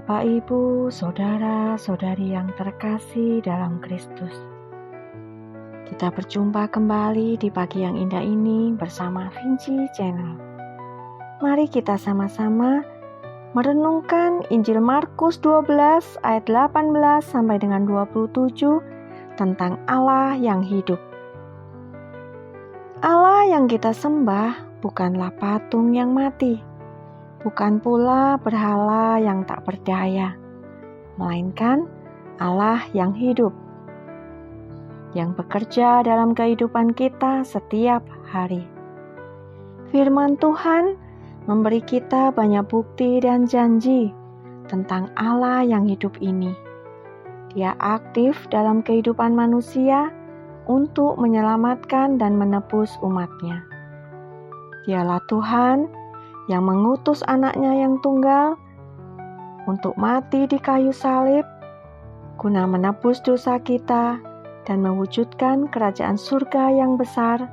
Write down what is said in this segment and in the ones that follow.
Bapak, Ibu, saudara-saudari yang terkasih dalam Kristus. Kita berjumpa kembali di pagi yang indah ini bersama Vinci Channel. Mari kita sama-sama merenungkan Injil Markus 12 ayat 18 sampai dengan 27 tentang Allah yang hidup. Allah yang kita sembah bukanlah patung yang mati, bukan pula berhala yang tak berdaya, melainkan Allah yang hidup, yang bekerja dalam kehidupan kita setiap hari. Firman Tuhan memberi kita banyak bukti dan janji tentang Allah yang hidup ini. Dia aktif dalam kehidupan manusia untuk menyelamatkan dan menebus umatnya. Dialah Tuhan yang mengutus anaknya yang tunggal untuk mati di kayu salib guna menebus dosa kita dan mewujudkan kerajaan surga yang besar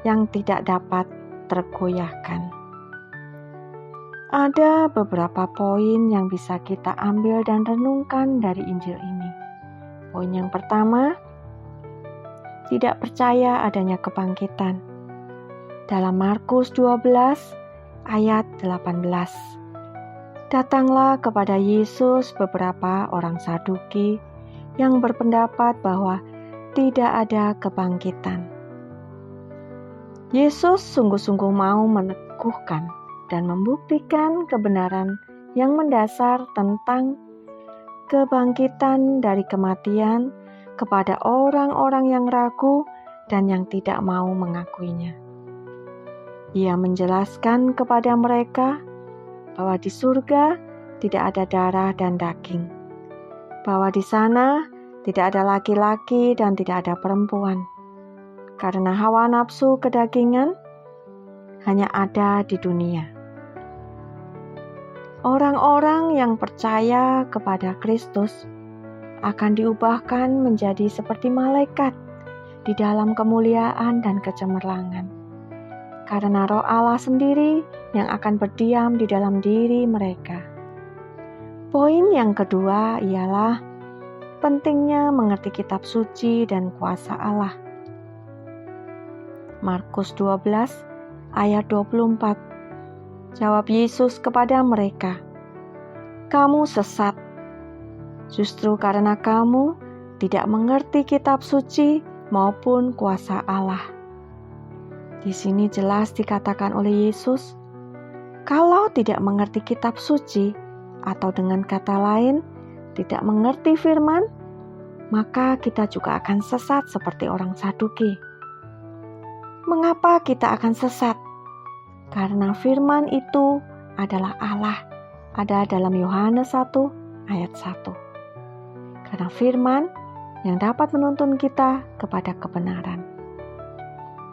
yang tidak dapat tergoyahkan. Ada beberapa poin yang bisa kita ambil dan renungkan dari Injil ini. Poin yang pertama, tidak percaya adanya kebangkitan. Dalam Markus 12 ayat 18. Datanglah kepada Yesus beberapa orang Saduki yang berpendapat bahwa tidak ada kebangkitan. Yesus sungguh-sungguh mau meneguhkan dan membuktikan kebenaran yang mendasar tentang kebangkitan dari kematian kepada orang-orang yang ragu dan yang tidak mau mengakuinya. Ia menjelaskan kepada mereka bahwa di surga tidak ada darah dan daging, bahwa di sana tidak ada laki-laki dan tidak ada perempuan, karena hawa nafsu kedagingan hanya ada di dunia. Orang-orang yang percaya kepada Kristus akan diubahkan menjadi seperti malaikat di dalam kemuliaan dan kecemerlangan, karena Roh Allah sendiri yang akan berdiam di dalam diri mereka. Poin yang kedua ialah pentingnya mengerti kitab suci dan kuasa Allah. Markus 12 ayat 24. Jawab Yesus kepada mereka, "Kamu sesat, justru karena kamu tidak mengerti kitab suci maupun kuasa Allah." Di sini jelas dikatakan oleh Yesus, kalau tidak mengerti kitab suci, atau dengan kata lain, tidak mengerti firman, maka kita juga akan sesat seperti orang Saduki. Mengapa kita akan sesat? Karena firman itu adalah Allah, ada dalam Yohanes 1 ayat 1. Karena firman yang dapat menuntun kita kepada kebenaran.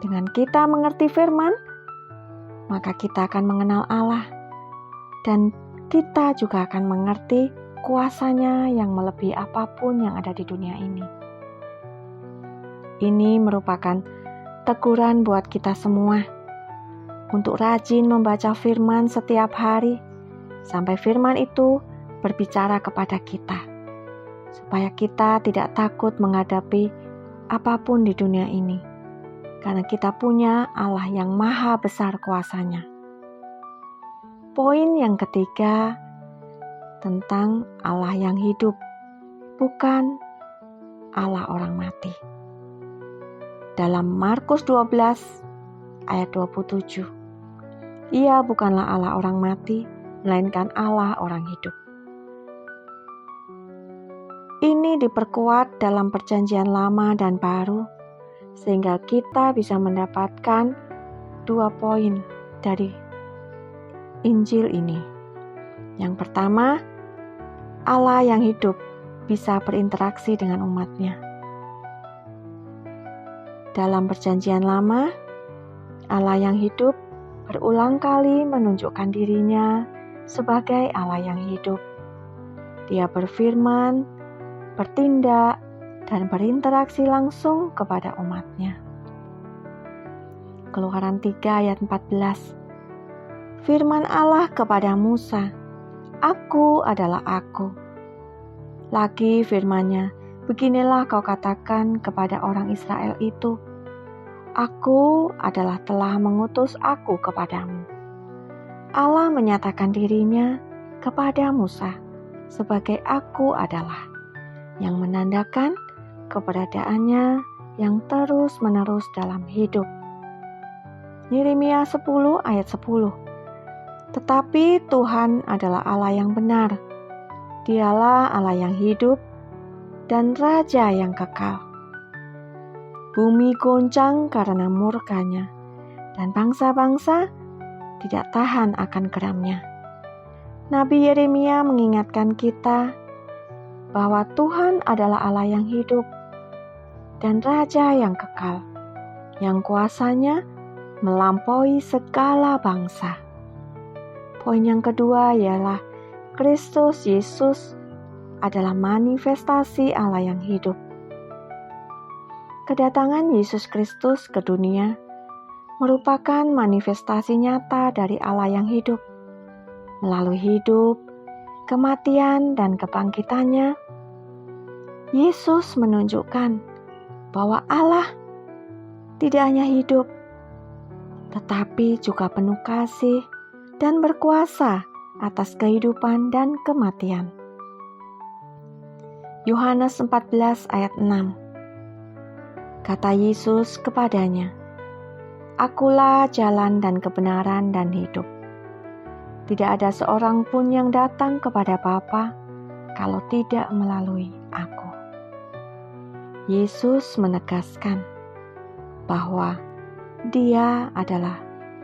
Dengan kita mengerti firman, maka kita akan mengenal Allah dan kita juga akan mengerti kuasanya yang melebihi apapun yang ada di dunia ini. Ini merupakan teguran buat kita semua untuk rajin membaca firman setiap hari sampai firman itu berbicara kepada kita, supaya kita tidak takut menghadapi apapun di dunia ini. Karena kita punya Allah yang maha besar kuasanya. Poin yang ketiga tentang Allah yang hidup, bukan Allah orang mati. Dalam Markus 12 ayat 27, Ia bukanlah Allah orang mati, melainkan Allah orang hidup. Ini diperkuat dalam Perjanjian Lama dan Baru, sehingga kita bisa mendapatkan 2 poin dari Injil ini. Yang pertama, Allah yang hidup bisa berinteraksi dengan umatnya. Dalam Perjanjian Lama, Allah yang hidup berulang kali menunjukkan dirinya sebagai Allah yang hidup. Dia berfirman, bertindak, dan berinteraksi langsung kepada umatnya. Keluaran 3 ayat 14. Firman Allah kepada Musa, Aku adalah Aku. Lagi firman-Nya, beginilah kau katakan kepada orang Israel itu, Aku adalah telah mengutus Aku kepadamu. Allah menyatakan diri-Nya kepada Musa sebagai Aku adalah, yang menandakan keberadaannya yang terus-menerus dalam hidup. Yeremia 10 ayat 10. Tetapi Tuhan adalah Allah yang benar. Dialah Allah yang hidup dan Raja yang kekal. Bumi goncang karena murka-Nya, dan bangsa-bangsa tidak tahan akan geram-Nya. Nabi Yeremia mengingatkan kita bahwa Tuhan adalah Allah yang hidup dan Raja yang kekal, yang kuasanya melampaui segala bangsa. Poin yang kedua ialah Kristus Yesus adalah manifestasi Allah yang hidup. Kedatangan Yesus Kristus ke dunia merupakan manifestasi nyata dari Allah yang hidup. Melalui hidup, kematian, dan kebangkitannya, Yesus menunjukkan bahwa Allah tidak hanya hidup, tetapi juga penuh kasih dan berkuasa atas kehidupan dan kematian. Yohanes 14 ayat 6. Kata Yesus kepadanya, Akulah jalan dan kebenaran dan hidup. Tidak ada seorang pun yang datang kepada Bapa kalau tidak melalui Aku. Yesus menegaskan bahwa Dia adalah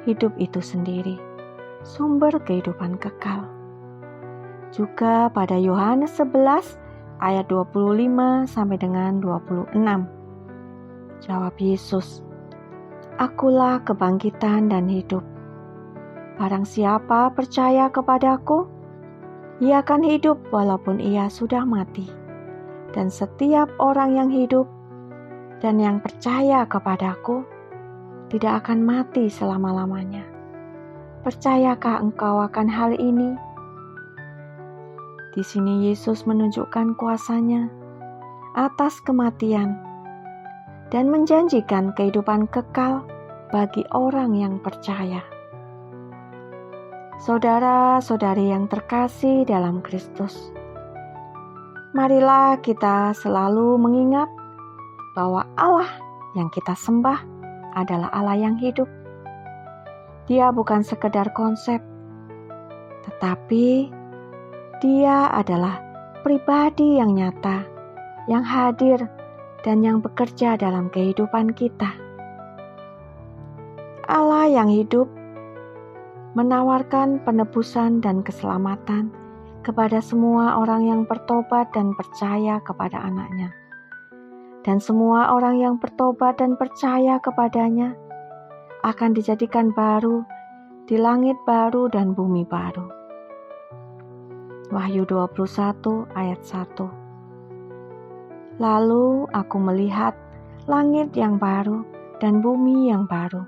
hidup itu sendiri, sumber kehidupan kekal. Juga pada Yohanes 11 ayat 25 sampai dengan 26. Jawab Yesus, Akulah kebangkitan dan hidup. Barang siapa percaya kepadaku, ia akan hidup walaupun ia sudah mati. Dan setiap orang yang hidup dan yang percaya kepadaku tidak akan mati selama-lamanya. Percayakah engkau akan hal ini? Di sini Yesus menunjukkan kuasa-Nya atas kematian dan menjanjikan kehidupan kekal bagi orang yang percaya. Saudara-saudari yang terkasih dalam Kristus, marilah kita selalu mengingat bahwa Allah yang kita sembah adalah Allah yang hidup. Dia bukan sekedar konsep, tetapi Dia adalah pribadi yang nyata, yang hadir, dan yang bekerja dalam kehidupan kita. Allah yang hidup menawarkan penebusan dan keselamatan kepada semua orang yang bertobat dan percaya kepada Anak-Nya. Dan semua orang yang bertobat dan percaya kepadanya akan dijadikan baru di langit baru dan bumi baru. Wahyu 21 ayat 1. Lalu aku melihat langit yang baru dan bumi yang baru.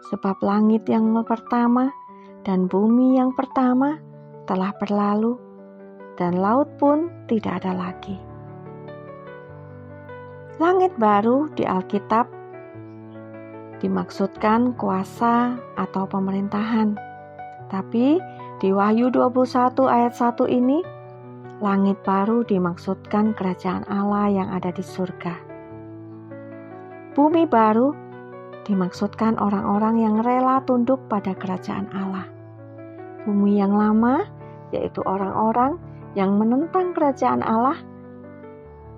Sebab langit yang pertama dan bumi yang pertama telah berlalu, dan laut pun tidak ada lagi. Langit baru di Alkitab dimaksudkan kuasa atau pemerintahan. Tapi di Wahyu 21 ayat 1 ini, langit baru dimaksudkan kerajaan Allah yang ada di surga. Bumi baru dimaksudkan orang-orang yang rela tunduk pada kerajaan Allah. Bumi yang lama, yaitu orang-orang yang menentang kerajaan Allah,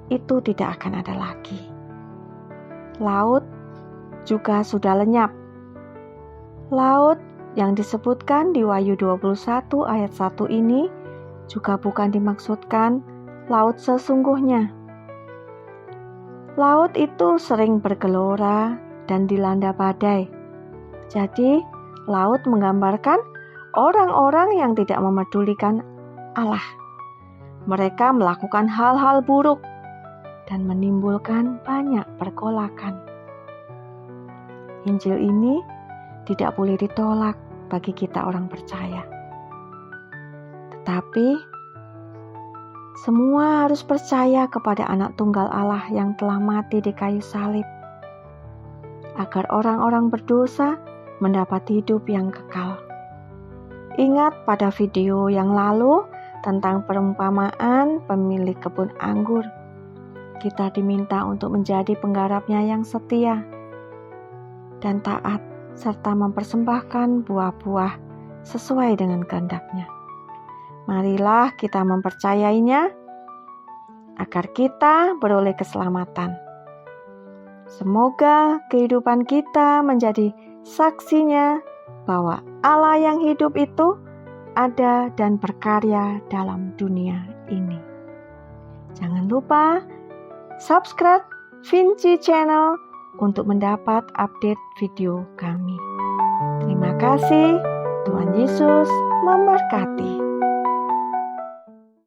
itu tidak akan ada lagi. Laut juga sudah lenyap. Laut yang disebutkan di Wahyu 21 ayat 1 ini juga bukan dimaksudkan laut sesungguhnya. Laut itu sering bergelora dan dilanda badai. Jadi, laut menggambarkan orang-orang yang tidak memedulikan Allah. Mereka melakukan hal-hal buruk dan menimbulkan banyak pergolakan. Injil ini tidak boleh ditolak bagi kita orang percaya. Tetapi semua harus percaya kepada Anak Tunggal Allah yang telah mati di kayu salib, agar orang-orang berdosa mendapat hidup yang kekal. Ingat pada video yang lalu tentang perumpamaan pemilik kebun anggur. Kita diminta untuk menjadi penggarapnya yang setia dan taat, serta mempersembahkan buah-buah sesuai dengan kehendak-Nya. Marilah kita mempercayainya agar kita beroleh keselamatan. Semoga kehidupan kita menjadi saksinya bahwa Allah yang hidup itu ada dan berkarya dalam dunia ini. Jangan lupa subscribe Vinci Channel untuk mendapat update video kami. Terima kasih, Tuhan Yesus memberkati.